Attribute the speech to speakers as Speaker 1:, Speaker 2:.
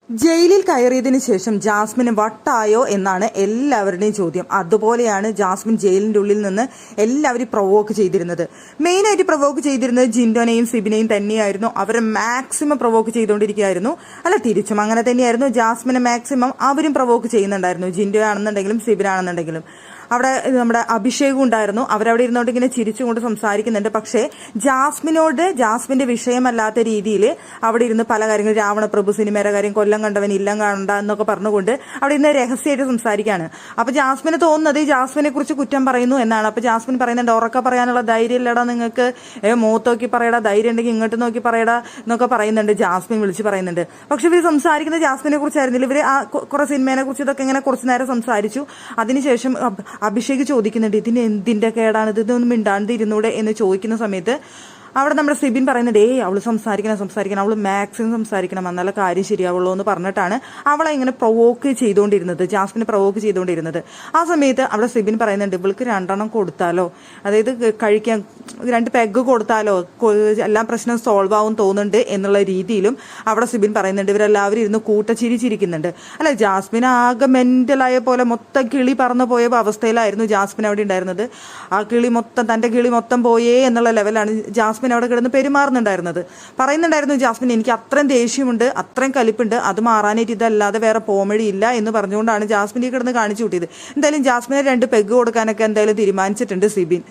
Speaker 1: ജയിലിൽ കയറിയതിനു ശേഷം ജാസ്മിന് വട്ടായോ എന്നാണ് എല്ലാവരുടെയും ചോദ്യം. അതുപോലെയാണ് ജാസ്മിൻ ജയിലിന്റെ ഉള്ളിൽ നിന്ന് എല്ലാവരും പ്രൊവോക്ക് ചെയ്തിരുന്നത്. മെയിനായിട്ട് പ്രൊവോക്ക് ചെയ്തിരുന്നത് ജിൻഡോനെയും സിബിനെയും തന്നെയായിരുന്നു. അവരെ മാക്സിമം പ്രൊവോക്ക് ചെയ്തുകൊണ്ടിരിക്കുകയായിരുന്നു. അല്ല, തിരിച്ചും അങ്ങനെ തന്നെയായിരുന്നു. ജാസ്മിനെ മാക്സിമം അവരും പ്രൊവോക്ക് ചെയ്യുന്നുണ്ടായിരുന്നു. ജിൻഡോ ആണെന്നുണ്ടെങ്കിലും സിബിനാണെന്നുണ്ടെങ്കിലും. അവിടെ നമ്മുടെ അഭിഷേകം ഉണ്ടായിരുന്നു. അവരവിടെ ഇരുന്നോണ്ട് ഇങ്ങനെ ചിരിച്ചുകൊണ്ട് സംസാരിക്കുന്നുണ്ട്. പക്ഷേ ജാസ്മിന്റെ വിഷയമല്ലാത്ത രീതിയിൽ അവിടെ ഇരുന്ന് പല കാര്യങ്ങൾ, രാവണപ്രഭു സിനിമയുടെ കാര്യം, കൊല്ലം കണ്ടവൻ ഇല്ലം കാണണ്ട എന്നൊക്കെ പറഞ്ഞുകൊണ്ട് അവിടെ ഇന്ന് രഹസ്യമായിട്ട് സംസാരിക്കുകയാണ്. അപ്പൊ ജാസ്മിന് തോന്നുന്നത് ജാസ്മിനെ കുറിച്ച് കുറ്റം പറയുന്നു എന്നാണ്. അപ്പൊ ജാസ്മിൻ പറയുന്നുണ്ട്, ഉറക്കെ പറയാനുള്ള ധൈര്യം ഇല്ലടാ നിങ്ങൾക്ക്, മുഖത്ത് നോക്കി പറയടാ, ധൈര്യം ഉണ്ടെങ്കിൽ ഇങ്ങോട്ട് നോക്കി പറയടാ എന്നൊക്കെ പറയുന്നുണ്ട്. ജാസ്മിൻ വിളിച്ച് പറയുന്നുണ്ട്. പക്ഷെ ഇവർ സംസാരിക്കുന്നത് ജാസ്മിനെ കുറിച്ചായിരുന്നില്ല. ഇവര് കുറെ സിനിമയെ കുറിച്ച് ഇതൊക്കെ ഇങ്ങനെ കുറച്ചു നേരം സംസാരിച്ചു. അതിനുശേഷം അഭിഷേക് ചോദിക്കുന്നുണ്ട്, ഇതിന് എന്തിന്റെ കേടാണ്, ഇതൊന്നും മിണ്ടാണ്ട് ഇരുന്നൂടെ എന്ന് ചോദിക്കുന്ന സമയത്ത് അവിടെ നമ്മുടെ സിബിൻ പറയുന്നുണ്ട്, അവള് സംസാരിക്കണം, അവള് മാക്സിമം സംസാരിക്കണം, എന്നാലേ കാര്യം ശരിയാവുള്ളൂ എന്ന് പറഞ്ഞിട്ടാണ് അവളെ ഇങ്ങനെ പ്രൊവോക്ക് ചെയ്തുകൊണ്ടിരുന്നത്, ജാസ്മിനെ പ്രൊവോക്ക് ചെയ്തുകൊണ്ടിരുന്നത്. ആ സമയത്ത് അവിടെ സിബിൻ പറയുന്നുണ്ട്, ഇവൾക്ക് 2 കൊടുത്താലോ, അതായത് കഴിക്കാൻ 2 പെഗ് കൊടുത്താലോ എല്ലാം പ്രശ്നം സോൾവ് ആവും തോന്നുന്നുണ്ട് എന്നുള്ള രീതിയിലും അവിടെ സിബിൻ പറയുന്നുണ്ട്. ഇവരെല്ലാവരും ഇരുന്ന് കൂട്ടച്ചിരിച്ചിരിക്കുന്നുണ്ട്. അല്ല, ജാസ്മിൻ ആകെ മെന്റലായ പോലെ മൊത്തം കിളി പറന്നു പോയ അവസ്ഥയിലായിരുന്നു ജാസ്മിൻ അവിടെ ഉണ്ടായിരുന്നത്. ആ തന്റെ കിളി മൊത്തം പോയേ എന്നുള്ള ലെവലാണ് ജാസ്മിൻ അവിടെ കിടന്ന് പെരുമാറുന്നുണ്ടായിരുന്നത്. പറയുന്നുണ്ടായിരുന്നു ജാസ്മിൻ, എനിക്ക് അത്രയും ദേഷ്യമുണ്ട്, അത്രയും കലിപ്പുണ്ട്, അത് മാറാനായിട്ട് ഇതല്ലാതെ വേറെ പോമഴിയില്ല എന്ന് പറഞ്ഞുകൊണ്ടാണ് ജാസ്മിൻ ഈ കിടന്ന് കാണിച്ചു കൂട്ടിയത്. എന്തായാലും ജാസ്മിനെ 2 പെഗ് കൊടുക്കാനൊക്കെ എന്തായാലും തീരുമാനിച്ചിട്ടുണ്ട് സിബിൻ.